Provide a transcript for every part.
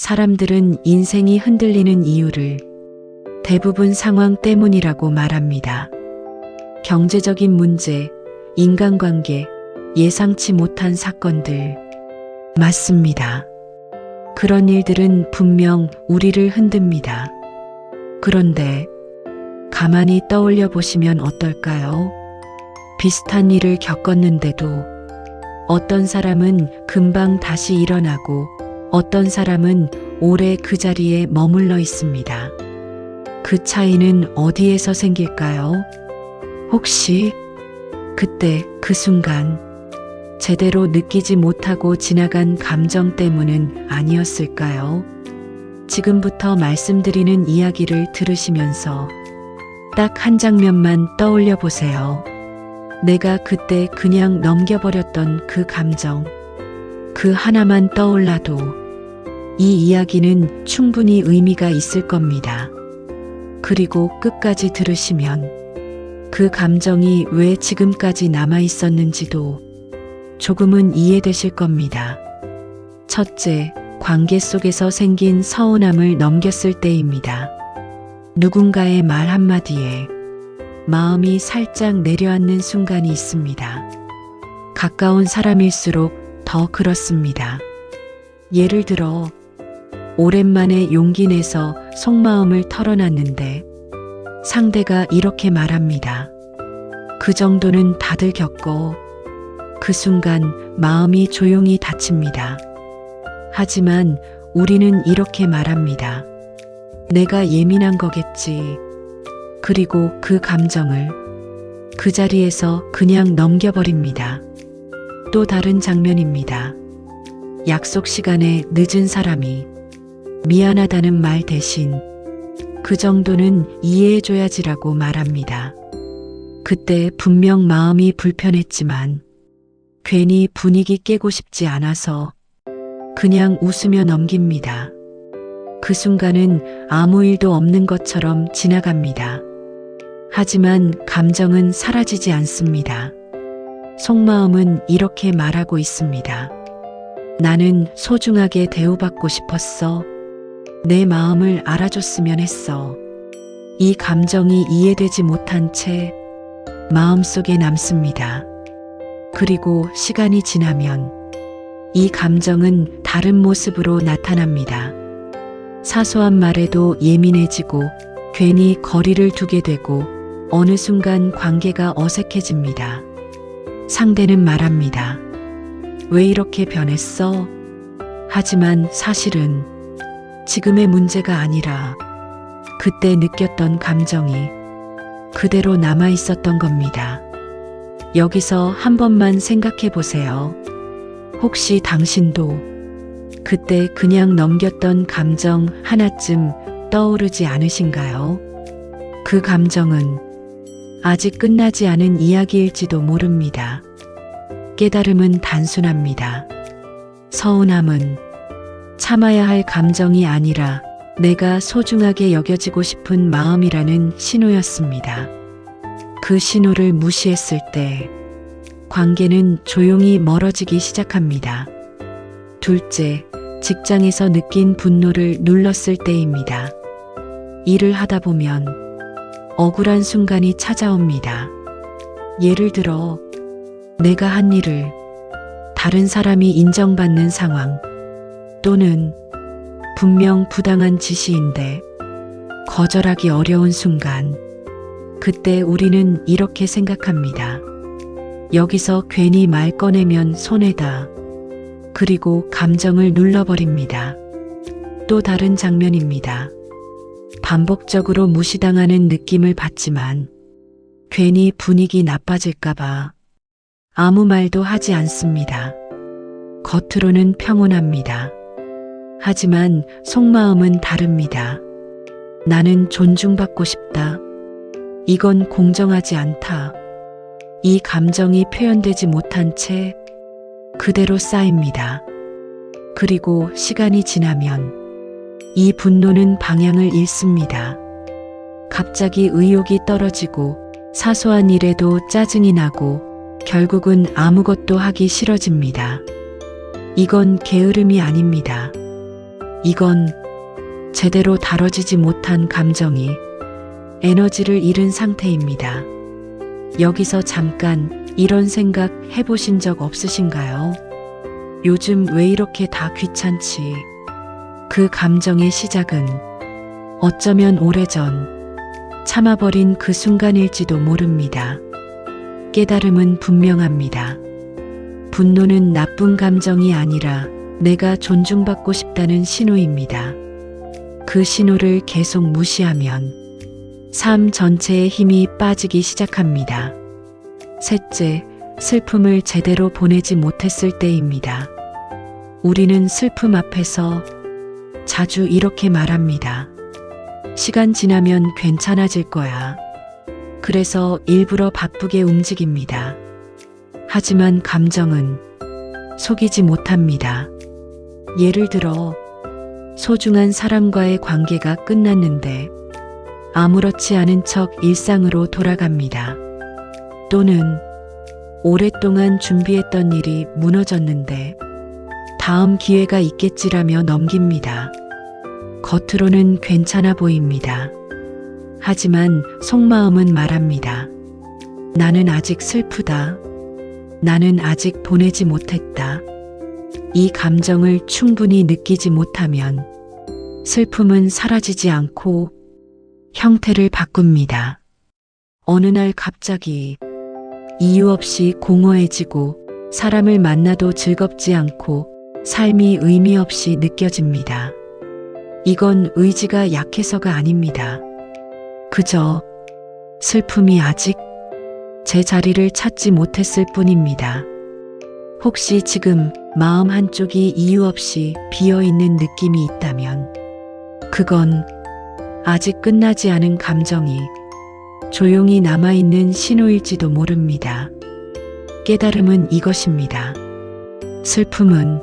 사람들은 인생이 흔들리는 이유를 대부분 상황 때문이라고 말합니다. 경제적인 문제, 인간관계, 예상치 못한 사건들. 맞습니다. 그런 일들은 분명 우리를 흔듭니다. 그런데 가만히 떠올려 보시면 어떨까요? 비슷한 일을 겪었는데도 어떤 사람은 금방 다시 일어나고 어떤 사람은 오래 그 자리에 머물러 있습니다. 그 차이는 어디에서 생길까요? 혹시 그때 그 순간 제대로 느끼지 못하고 지나간 감정 때문은 아니었을까요? 지금부터 말씀드리는 이야기를 들으시면서 딱 한 장면만 떠올려 보세요. 내가 그때 그냥 넘겨버렸던 그 감정, 그 하나만 떠올라도 이 이야기는 충분히 의미가 있을 겁니다. 그리고 끝까지 들으시면 그 감정이 왜 지금까지 남아 있었는지도 조금은 이해되실 겁니다. 첫째, 관계 속에서 생긴 서운함을 넘겼을 때입니다. 누군가의 말 한마디에 마음이 살짝 내려앉는 순간이 있습니다. 가까운 사람일수록 더 그렇습니다. 예를 들어, 오랜만에 용기 내서 속마음을 털어놨는데 상대가 이렇게 말합니다. 그 정도는 다들 겪고. 그 순간 마음이 조용히 닫힙니다. 하지만 우리는 이렇게 말합니다. 내가 예민한 거겠지. 그리고 그 감정을 그 자리에서 그냥 넘겨버립니다. 또 다른 장면입니다. 약속 시간에 늦은 사람이 미안하다는 말 대신 그 정도는 이해해줘야지라고 말합니다. 그때 분명 마음이 불편했지만 괜히 분위기 깨고 싶지 않아서 그냥 웃으며 넘깁니다. 그 순간은 아무 일도 없는 것처럼 지나갑니다. 하지만 감정은 사라지지 않습니다. 속마음은 이렇게 말하고 있습니다. 나는 소중하게 대우받고 싶었어. 내 마음을 알아줬으면 했어. 이 감정이 이해되지 못한 채 마음속에 남습니다. 그리고 시간이 지나면 이 감정은 다른 모습으로 나타납니다. 사소한 말에도 예민해지고 괜히 거리를 두게 되고 어느 순간 관계가 어색해집니다. 상대는 말합니다. 왜 이렇게 변했어? 하지만 사실은 지금의 문제가 아니라 그때 느꼈던 감정이 그대로 남아 있었던 겁니다. 여기서 한 번만 생각해 보세요. 혹시 당신도 그때 그냥 넘겼던 감정 하나쯤 떠오르지 않으신가요? 그 감정은 아직 끝나지 않은 이야기일지도 모릅니다. 깨달음은 단순합니다. 서운함은 참아야 할 감정이 아니라 내가 소중하게 여겨지고 싶은 마음이라는 신호였습니다. 그 신호를 무시했을 때 관계는 조용히 멀어지기 시작합니다. 둘째, 직장에서 느낀 분노를 눌렀을 때입니다. 일을 하다 보면 억울한 순간이 찾아옵니다. 예를 들어, 내가 한 일을 다른 사람이 인정받는 상황, 또는 분명 부당한 지시인데 거절하기 어려운 순간, 그때 우리는 이렇게 생각합니다. 여기서 괜히 말 꺼내면 손해다. 그리고 감정을 눌러버립니다. 또 다른 장면입니다. 반복적으로 무시당하는 느낌을 받지만 괜히 분위기 나빠질까봐 아무 말도 하지 않습니다. 겉으로는 평온합니다. 하지만 속마음은 다릅니다. 나는 존중받고 싶다. 이건 공정하지 않다. 이 감정이 표현되지 못한 채 그대로 쌓입니다. 그리고 시간이 지나면 이 분노는 방향을 잃습니다. 갑자기 의욕이 떨어지고 사소한 일에도 짜증이 나고 결국은 아무것도 하기 싫어집니다. 이건 게으름이 아닙니다. 이건 제대로 다뤄지지 못한 감정이 에너지를 잃은 상태입니다. 여기서 잠깐 이런 생각 해보신 적 없으신가요? 요즘 왜 이렇게 다 귀찮지? 그 감정의 시작은 어쩌면 오래전 참아버린 그 순간일지도 모릅니다. 깨달음은 분명합니다. 분노는 나쁜 감정이 아니라 내가 존중받고 싶다는 신호입니다. 그 신호를 계속 무시하면 삶 전체의 힘이 빠지기 시작합니다. 셋째, 슬픔을 제대로 보내지 못했을 때입니다. 우리는 슬픔 앞에서 자주 이렇게 말합니다. 시간 지나면 괜찮아질 거야. 그래서 일부러 바쁘게 움직입니다. 하지만 감정은 속이지 못합니다. 예를 들어 소중한 사람과의 관계가 끝났는데 아무렇지 않은 척 일상으로 돌아갑니다. 또는 오랫동안 준비했던 일이 무너졌는데 다음 기회가 있겠지라며 넘깁니다. 겉으로는 괜찮아 보입니다. 하지만 속마음은 말합니다. 나는 아직 슬프다. 나는 아직 보내지 못했다. 이 감정을 충분히 느끼지 못하면 슬픔은 사라지지 않고 형태를 바꿉니다. 어느 날 갑자기 이유 없이 공허해지고 사람을 만나도 즐겁지 않고 삶이 의미 없이 느껴집니다. 이건 의지가 약해서가 아닙니다. 그저 슬픔이 아직 제 자리를 찾지 못했을 뿐입니다. 혹시 지금 마음 한쪽이 이유 없이 비어있는 느낌이 있다면 그건 아직 끝나지 않은 감정이 조용히 남아있는 신호일지도 모릅니다. 깨달음은 이것입니다. 슬픔은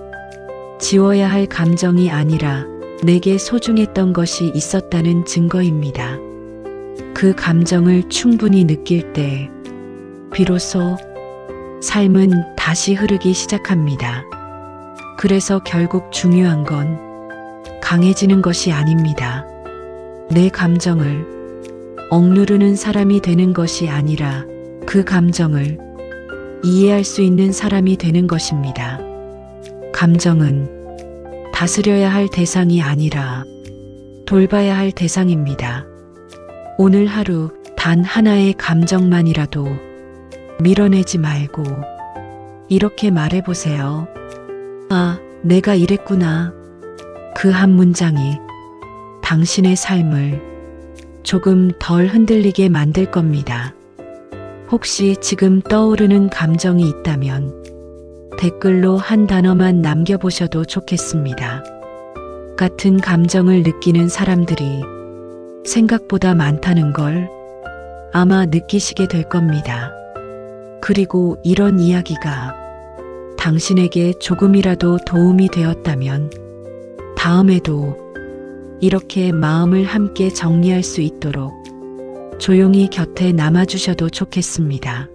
지워야 할 감정이 아니라 내게 소중했던 것이 있었다는 증거입니다. 그 감정을 충분히 느낄 때 비로소 삶은 다시 흐르기 시작합니다. 그래서 결국 중요한 건 강해지는 것이 아닙니다. 내 감정을 억누르는 사람이 되는 것이 아니라 그 감정을 이해할 수 있는 사람이 되는 것입니다. 감정은 다스려야 할 대상이 아니라 돌봐야 할 대상입니다. 오늘 하루 단 하나의 감정만이라도 밀어내지 말고 이렇게 말해보세요. 아, 내가 이랬구나. 그 한 문장이 당신의 삶을 조금 덜 흔들리게 만들 겁니다. 혹시 지금 떠오르는 감정이 있다면 댓글로 한 단어만 남겨보셔도 좋겠습니다. 같은 감정을 느끼는 사람들이 생각보다 많다는 걸 아마 느끼시게 될 겁니다. 그리고 이런 이야기가 당신에게 조금이라도 도움이 되었다면 다음에도 이렇게 마음을 함께 정리할 수 있도록 조용히 곁에 남아주셔도 좋겠습니다.